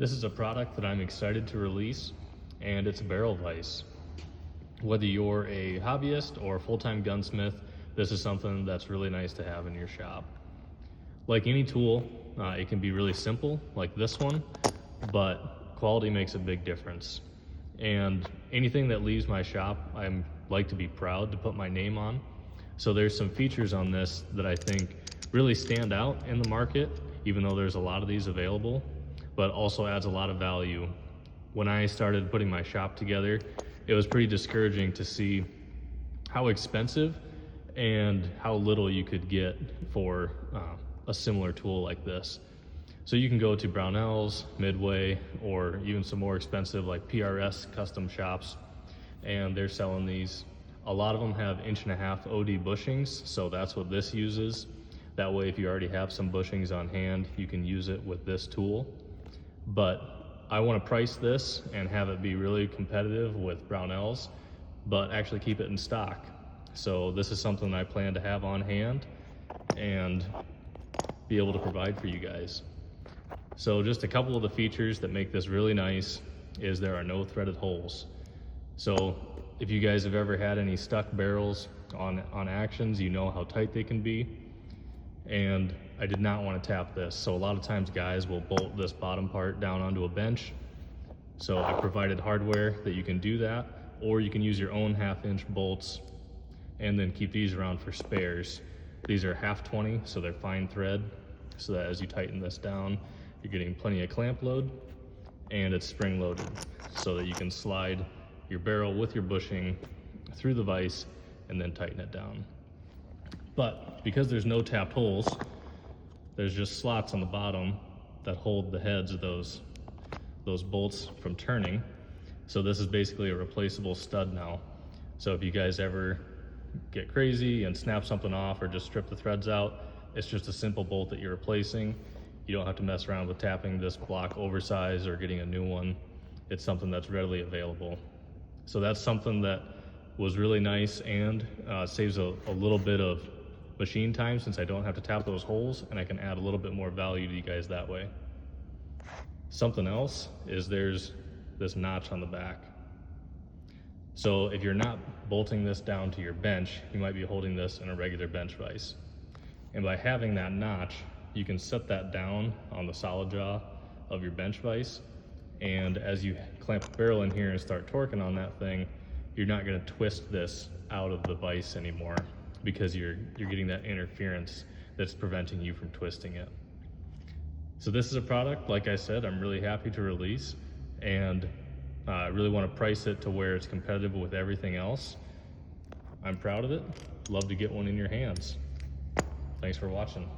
This is a product that I'm excited to release, and it's a barrel vise. Whether you're a hobbyist or a full-time gunsmith, this is something that's really nice to have in your shop. Like any tool, it can be really simple, like this one, but quality makes a big difference. And anything that leaves my shop, I like to be proud to put my name on. So there's some features on this that I think really stand out in the market, even though there's a lot of these available, but also adds a lot of value. When I started putting my shop together, it was pretty discouraging to see how expensive and how little you could get for a similar tool like this. So you can go to Brownells, Midway, or even some more expensive like PRS custom shops, and they're selling these. A lot of them have 1.5" OD bushings, so that's what this uses. That way, if you already have some bushings on hand, you can use it with this tool. But I want to price this and have it be really competitive with Brownells, but actually keep it in stock. So this is something I plan to have on hand and be able to provide for you guys. So just a couple of the features that make this really nice is there are no threaded holes. So if you guys have ever had any stuck barrels on actions, you know how tight they can be. And I did not want to tap this. So a lot of times guys will bolt this bottom part down onto a bench. So I provided hardware that you can do that, or you can use your own 1/2" bolts and then keep these around for spares. These are 1/2 so they're fine thread, so that as you tighten this down, you're getting plenty of clamp load, and it's spring loaded so that you can slide your barrel with your bushing through the vise and then tighten it down. But because there's no tapped holes, there's just slots on the bottom that hold the heads of those bolts from turning. So this is basically a replaceable stud now. So if you guys ever get crazy and snap something off or just strip the threads out, it's just a simple bolt that you're replacing. You don't have to mess around with tapping this block oversized or getting a new one. It's something that's readily available. So that's something that was really nice and saves a little bit of machine time, since I don't have to tap those holes, and I can add a little bit more value to you guys that way. Something else is there's this notch on the back. So if you're not bolting this down to your bench, you might be holding this in a regular bench vise. And by having that notch, you can set that down on the solid jaw of your bench vise. And as you clamp the barrel in here and start torquing on that thing, you're not gonna twist this out of the vise anymore, because you're getting that interference that's preventing you from twisting it. So this is a product, like I said, I'm really happy to release, and I really want to price it to where it's competitive with everything else. I'm proud of it. Love to get one in your hands. Thanks for watching.